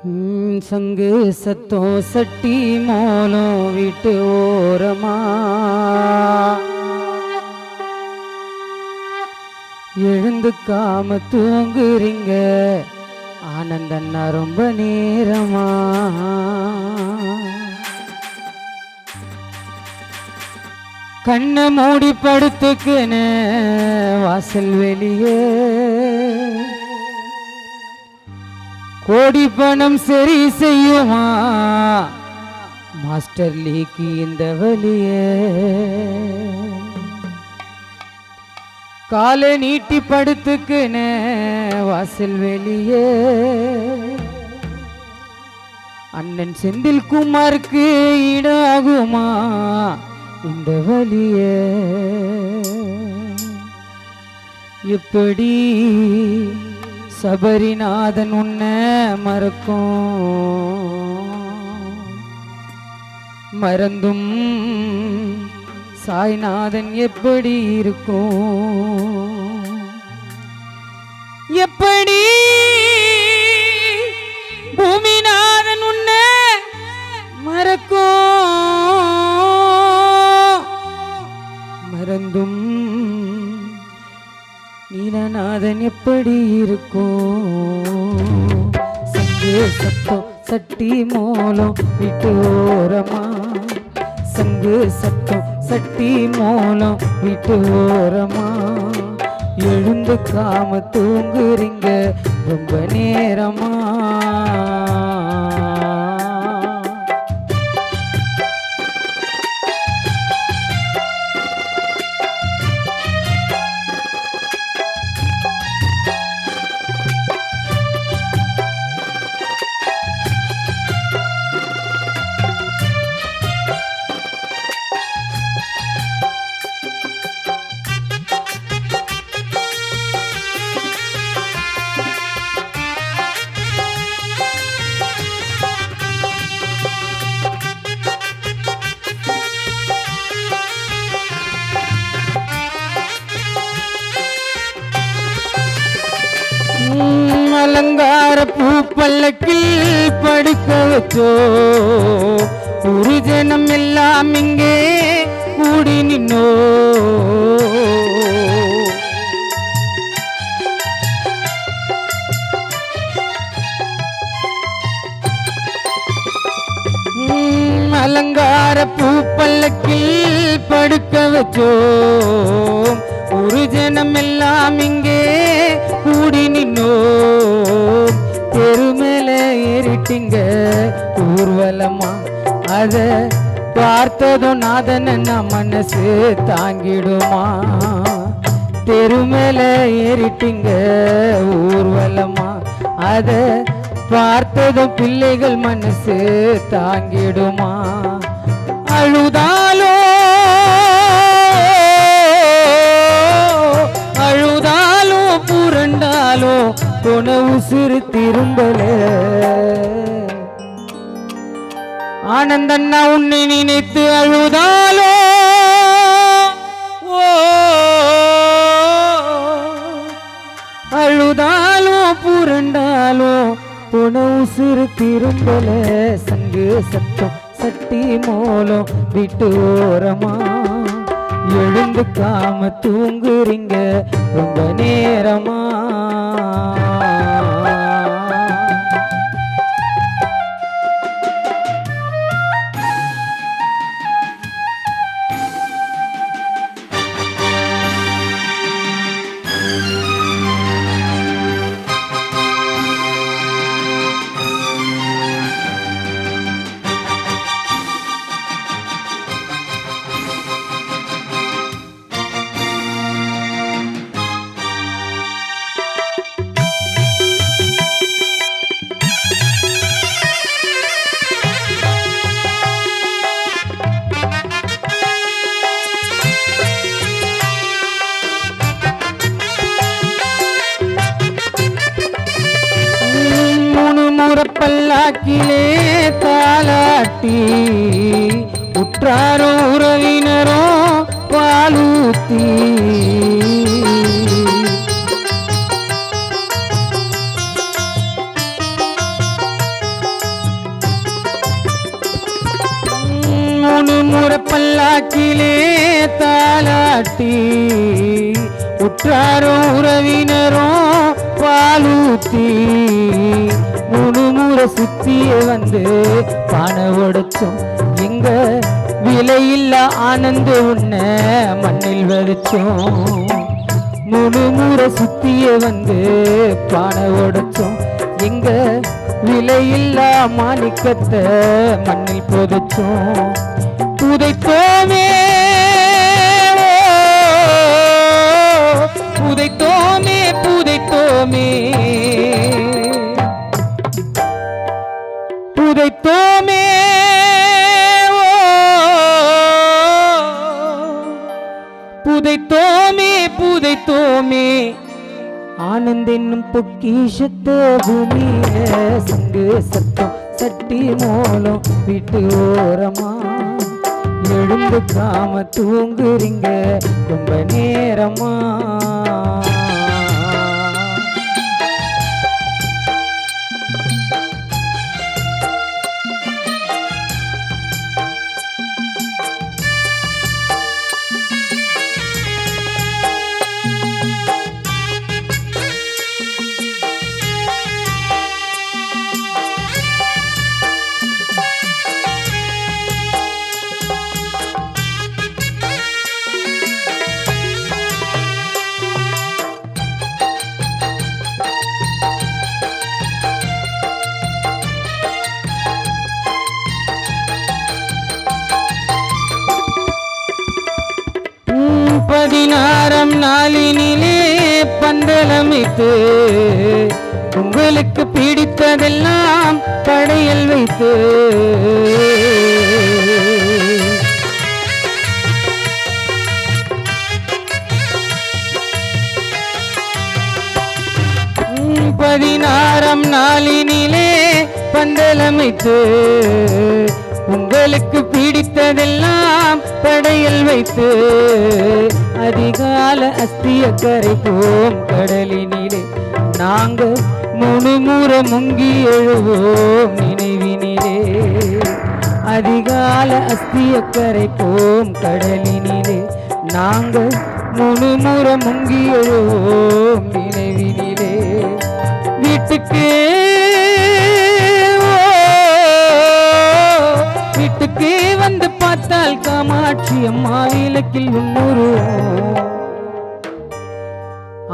சங்கு சத்தம் சட்டி மோலம் வீட்டு ஓரமா எழுந்துக்காம தூங்குறீங்க ஆனந்தன்னா ரொம்ப நேரமா கண்ணை மூடி படுத்துக்குன்னு வாசல் வெளியே கோடி பணம் சரி செய்யுமா மாஸ்டர் லீக்கு இந்த வழியே காலை நீட்டி படுத்துக்குன்னு வாசல் வெளியே அண்ணன் செந்தில் குமாருக்கு ஈடாகுமா இந்த வழியே எப்படி சபரிநாதன் உன்னை மறக்கும் மறந்தும் சாய்நாதன் எப்படி இருக்கும் எப்படி பூமிநாதன் உன்னை மறக்கும் மறந்தும் நீலநாதன் எப்படி இருக்கும் சங்கு சத்தம் சட்டி மோலம் வீட்டு ஓரமா சங்கு சத்தம் சட்டி மோலம் வீட்டு ஓரமா எழுந்துக்காம தூங்குறீங்க ரொம்ப நேரமா அலங்கார பூ பல்லக்கில் படுக்க வச்சோ ஒரு ஜனம் எல்லாம் இங்கே கூடி நின்னோ அலங்கார பூ பல்லக்கில் படுக்க வச்சோ ஒரு ஜனம் எல்லாம் இங்கே கூடி நின்னோ தெருமேல ஏறிட்டிங்க ஊர்வலமா அத பார்த்ததும் நாதன மனசு தாங்கிடுமா தெருமேல ஏறிட்டிங்க ஊர்வலமா அத பார்த்ததும் பிள்ளைகள் மனசு தாங்கிடுமா அழுதாலோ அழுதாலோ புரண்டாலோ போன உசுறு திரும்பல ஆனந்தன்னா உன்னை நினைத்து அழுதாலோ அழுதாலோ புரண்டாலோ போன உசுறு திரும்பல சங்கு சத்தம் சட்டி மோலம் வீட்டு ஓரமா எழுந்துக்காம தூங்குறீங்க ரொம்ப நேரமா பல்லாக்கிலே தாலாட்டி உற்றாரோ உறவினரோ பாலூத்தி வாக்கிலே தாலாட்டி உற்றாரும் உறவினரும் பாலூத்தி மூணு முறை சுத்திய வந்து பானை உடைச்சோம் எங்க விலையில்லா ஆனந்த உன்ன மண்ணில் வதிச்சோம் மூணு முறை சுத்திய வந்து பானை உடைச்சோம் எங்க விலையில்லா மாணிக்கத்தை மண்ணில் புதைச்சோம் புதைத்தோமே புதைத்தோமே புதைத்தோமே புதைத்தோமே புதைத்தோமே புதைத்தோமே ஆனந்த என்னும் பொக்கிஷத்த பூமியில சங்கு சத்தம் சட்டி மூலம் வீட்டு ஓரமா எழுந்து காம தூங்குறீங்க ரொம்ப நேரமா பதினாறாம் நாளினிலே பந்தலமைத்து உங்களுக்கு பிடித்ததெல்லாம் படையல் வைத்து பதினாறாம் நாளினிலே பந்தலமைத்து உங்களுக்கு பிடித்ததெல்லாம் படையல் வைத்து அதிகால அஸ்திய கரைப்போம் கடலினிலே நாங்க மூணு முறை முங்கி எழுவோம் நினைவினிலே அதிகால அஸ்திய கரைப்போம் கடலினிலே நாங்க மூணு முறை முங்கி எழுவோம் நினைவினிலே வீட்டுக்கு வீட்டுக்கு வந்து பார்த்தால் காமாட்சி அம்மா விளக்கில் உன்னொரு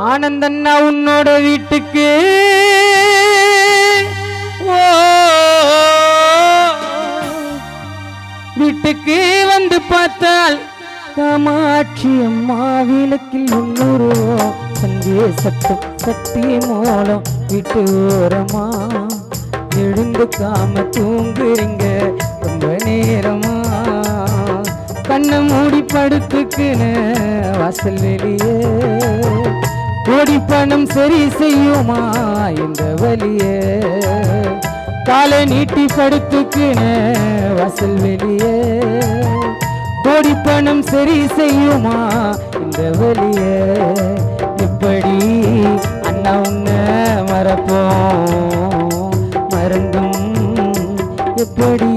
ஆனந்தண்ணா உன்னோட வீட்டுக்கு வீட்டுக்கு வந்து பார்த்தால் காமாட்சி அம்மா விளக்கில் உன்னொரு சங்கே சத்தம் சக்தி மூலம் வீட்டு ஓரமா எழுந்து காம தூங்குறீங்க ரொம்ப நேரமா கண்ணை மூடி படுத்துக்குன வாசல் வெளியே கோடி பணம் சரி செய்யுமா இந்த வலிய காலை நீட்டி படுத்துக்குன வாசல் வெளியே கோடி பணம் சரி செய்யுமா இந்த வலிய எப்படி அண்ணா உன்ன மறப்போம் மறந்தும் எப்படி